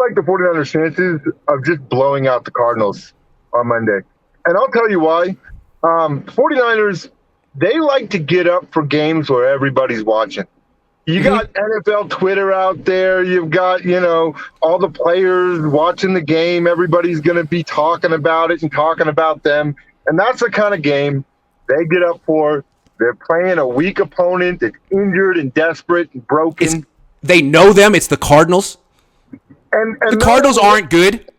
like the 49ers' chances of just blowing out the Cardinals on Monday. And I'll tell you why. 49ers, they like to get up for games where everybody's watching. You got NFL Twitter out there. You've got, all the players watching the game. Everybody's going to be talking about it and talking about them. And that's the kind of game they get up for. They're playing a weak opponent that's injured and desperate and broken. They know them. It's the Cardinals. And the Cardinals aren't good.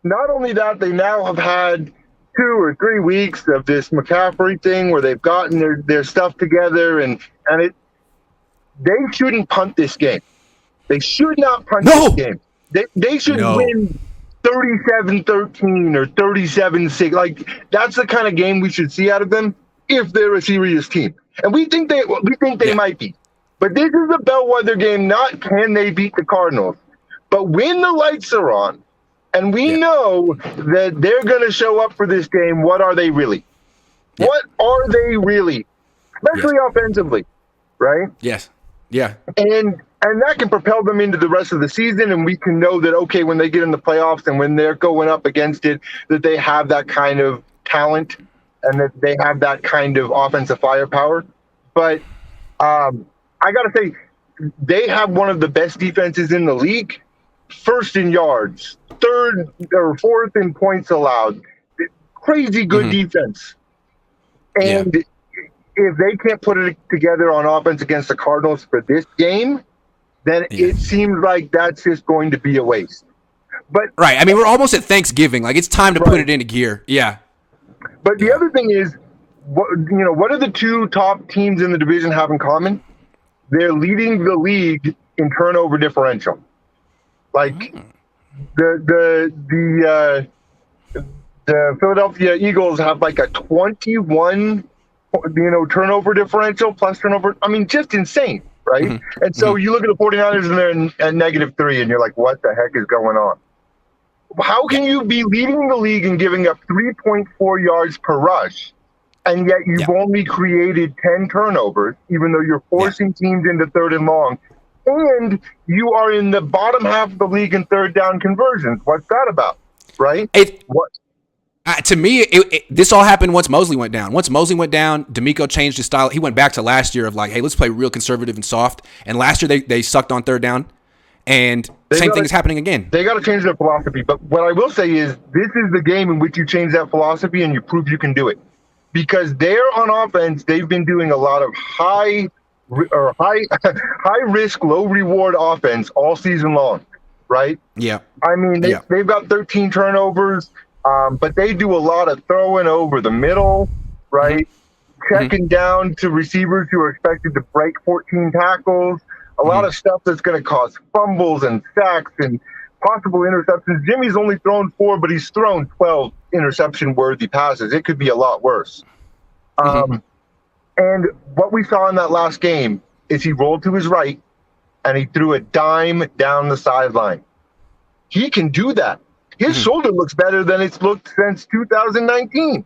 Not only that, they now have had 2 or 3 weeks of this McCaffrey thing where they've gotten their stuff together, and they shouldn't punt this game. They should not punt this game. They should win 37-13 or 37-6. Like, that's the kind of game we should see out of them if they're a serious team. And we think they might be. But this is a bellwether game, not can they beat the Cardinals. But when the lights are on, and we know that they're going to show up for this game, what are they really? Yeah. What are they really? Especially offensively, right? Yes. Yeah. And that can propel them into the rest of the season, and we can know that, okay, when they get in the playoffs and when they're going up against it, that they have that kind of talent and that they have that kind of offensive firepower. But I got to say, they have one of the best defenses in the league. First in yards, third or fourth in points allowed. Crazy good defense. And if they can't put it together on offense against the Cardinals for this game, then it seems like that's just going to be a waste. But right. I mean, we're almost at Thanksgiving. Like, it's time to put it into gear. Yeah. But the other thing is, what do the 2 top teams in the division have in common? They're leading the league in turnover differential. Like the Philadelphia Eagles have like a 21, turnover differential plus turnover. I mean, just insane, right? And so you look at the 49ers and they're at -3, and you're like, what the heck is going on? How can you be leading the league and giving up 3.4 yards per rush, and yet you've only created 10 turnovers, even though you're forcing teams into 3rd and long? And you are in the bottom half of the league in 3rd down conversions. What's that about, right? To me, this all happened once Mosley went down. Once Mosley went down, D'Amico changed his style. He went back to last year of like, hey, let's play real conservative and soft. And last year they sucked on 3rd down. And same thing is happening again. They got to change their philosophy. But what I will say is this is the game in which you change that philosophy and you prove you can do it. Because they're on offense, they've been doing a lot of high risk, low reward offense all season long, right? Yeah. I mean, they've got 13 turnovers, but they do a lot of throwing over the middle, right? Checking down to receivers who are expected to break 14 tackles. A lot of stuff that's going to cause fumbles and sacks and possible interceptions. Jimmy's only thrown 4, but he's thrown 12 interception-worthy passes. It could be a lot worse. And what we saw in that last game is he rolled to his right and he threw a dime down the sideline. He can do that. His shoulder looks better than it's looked since 2019.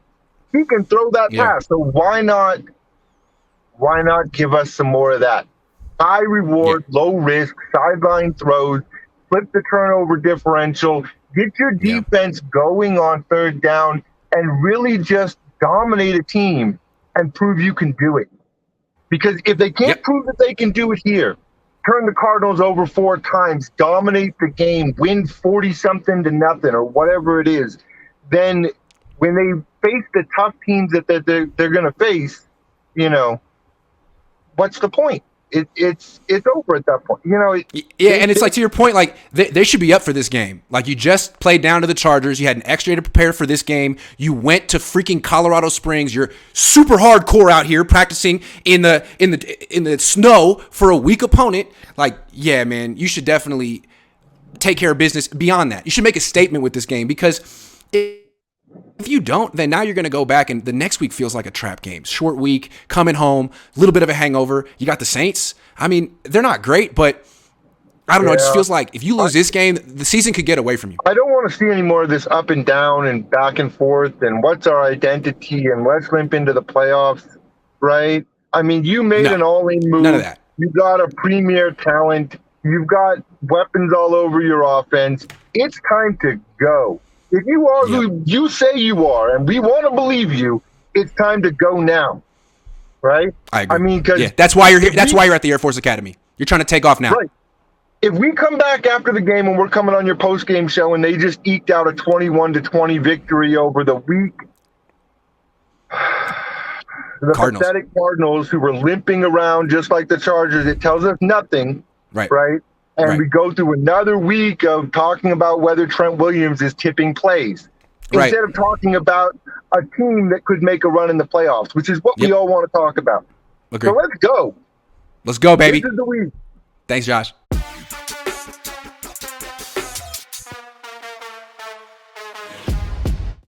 He can throw that pass. So why not give us some more of that? High reward, low risk, sideline throws, flip the turnover differential, get your defense going on 3rd down, and really just dominate a team and prove you can do it. Because if they can't prove that they can do it here, turn the Cardinals over 4 times, dominate the game, win 40-something to nothing or whatever it is, then when they face the tough teams that they're going to face, what's the point? It's over at that point. And it's like, to your point, like they should be up for this game. Like, you just played down to the Chargers. You had an extra day to prepare for this game. You went to freaking Colorado Springs. You're super hardcore out here practicing in the snow for a weak opponent. Like, yeah, man, you should definitely take care of business beyond that. You should make a statement with this game, because if you don't, then now you're going to go back and the next week feels like a trap game. Short week, coming home, a little bit of a hangover. You got the Saints. I mean, they're not great, but I don't know. It just feels like if you lose this game, the season could get away from you. I don't want to see any more of this up and down and back and forth and what's our identity and let's limp into the playoffs, right? I mean, you made an all-in move. None of that. You got a premier talent. You've got weapons all over your offense. It's time to go. If you are who you say you are, and we want to believe you, it's time to go now. Right? I agree. I mean, because that's why you're here. That's why you're at the Air Force Academy. You're trying to take off now. Right. If we come back after the game and we're coming on your post-game show and they just eked out a 21-20 victory over the weak, the pathetic Cardinals who were limping around just like the Chargers, it tells us nothing. Right? And we go through another week of talking about whether Trent Williams is tipping plays instead of talking about a team that could make a run in the playoffs, which is what we all want to talk about. Agreed. So let's go. Let's go, baby. This is the week. Thanks, Josh.